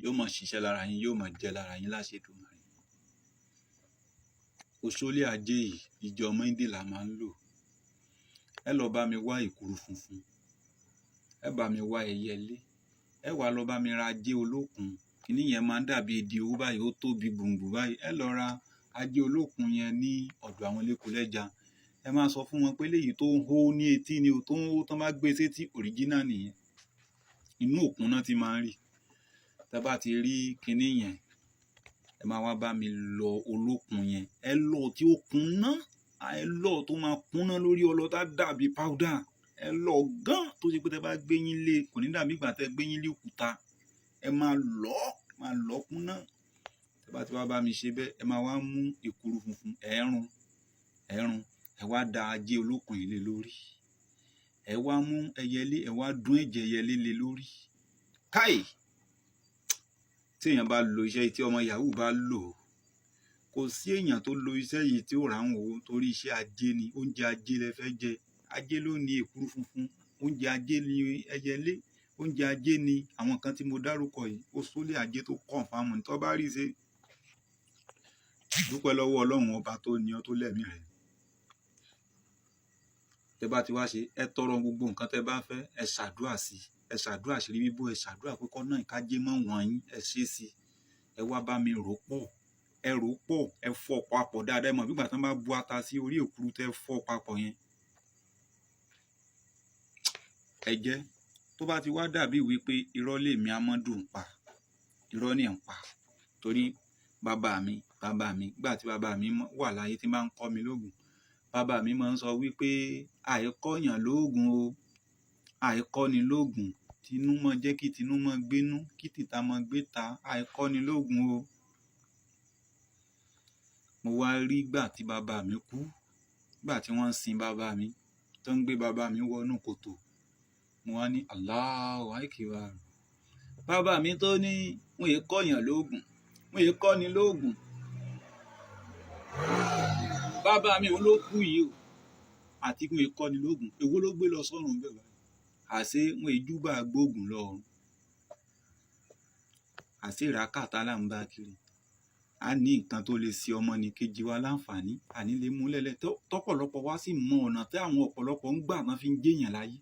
yóò máa ṣiṣẹ́ lára yín, yóò máa jẹ lára yín láṣẹ Èdùmàrè. Osole ajé yìí ìjọ Monday la máa ń lò. Ẹ lọ bá mi wá èkuru funfun, ẹ bá mi wá ẹyẹlé, ẹ wá lọ bá mi ra ajé olókun. Kíní yẹn máa ń dàbí èdè owó báyìí, ó tóbi gbùngbùn báyìí. Ẹ lọ ra ajé olókun yẹn ní ọ̀dọ̀ àwọn elékolẹ́ja. Ẹ máa sọ fún wọn pé léyìí tó ń hó ní etí ni o, tó ń hó tán bá gbé sétí original nìyẹn. Inú òkun náà ti máa ń rí. Tẹ́ bá ti rí kíní yẹn, ẹ máa wá bá mi lọ olókun yẹn. Ẹ lọ tí ó kúnná, ẹ lọ tó máa kúnná lórí ọlọ́tà dàbí powder. Ẹ lọ gan tó ṣe pé tẹ́ bá gbé yín lé kò ní dàbí ìgbà tẹ́ gbé yín lé òkúta. Ẹ máa lọ kúnná. Tẹ́ bá ti wá bá mi ṣe bẹ́ẹ̀, ẹ máa wá mú èkuru funfun, ẹ̀rùn, ẹ wá da ajé olókun yìí lé lórí. Ẹ wá mú ẹyẹlé, ẹ wá dún ẹ̀jẹ̀ ẹyẹlé lé lórí. Káì! Tí èèyàn bá lo iṣẹ́ yìí, tí ọmọ yahoo bá lò, kò sí èèyàn tó lo iṣẹ́ yìí tí ó rà ń wò torí iṣẹ́ ajé ni. Oúnjẹ ajé lẹ fẹ́ jẹ. Ajé ló ní èkuru funfun, oúnjẹ ajé ni ẹyẹlé, oúnjẹ ajé ni àwọn kan tí mo dárúkọ yìí. Osole ajé tó confirm ní tó bá rí ṣe. Dúpẹ́ lọ́wọ́ Ọlọ́run ọba tó ní ọ tó lẹ́mìí rẹ̀. Tẹ́ bá ti wá ṣe, ẹ tọrọ gbogbo nǹkan tẹ́ bá fẹ́, ẹ ṣàdúrà sí, ẹ ṣàdúrà sí rí bíbó, ẹ ṣàdúrà pé kọ́ náà ìkájé mọ́ wọ̀n yín, ẹ ṣe sí. Ẹ wá bá mi rò pọ̀, ẹ rò pọ̀, ẹ fọ̀ papọ̀ dáadáa. Ẹ mọ̀ bí ìgbà tí wọ́n bá bu ata sí orí èkuru tẹ́ fọ̀ papọ̀ yẹn. Ẹ jẹ́ tó bá ti wá dàbí wípé irọ́ lèmi Amadu ń pa, irọ́ ni ń pa. Torí bàbá mi nígbà tí bàbá mi wà láyé tí máa ń kọ́ mi lóògùn, bàbá mi máa ń sọ wípé àìkọ́yàn lóògùn o, àìkọ́ni lóògùn, tinú mọ́ jẹ́ kí tinú mọ́ gbénú, kí tìta mọ́ gbé ta, àìkọ́ni lóògùn o. Mo wá rí gbà tí bàbá mi kú, gbà tí wọ́n ń sin bàbá mi, tó ń gbé bàbá mi wọnú kòtò. Mo wá ní Allahu Akbar. Bàbá mi tó ní wọ́n yẹ kọ́yàn lóògùn, wọ́n yẹ kọ́ni lóògùn. Bàbá mi òun ló kú yìí o. Àti wọ́n yẹ kọ́ni lóògùn. Èwo ló gbé lọ sọ́run bẹ́ẹ̀ báyìí? Àṣé wọ́n yẹ júbà gbóògùn lọ́run. Àṣé ìrákàtà là ń bá kiri. A ní nǹkan tó lè ṣe ọmọnìkejì wa láǹfààní, àní lè mú lẹ́lẹ̀. Tọ́pọ̀lọpọ̀ wá sì mọ ọ̀nà tí àwọn ọ̀pọ̀lọpọ̀ ń gbà náà fi ń jẹ́yàn láyé.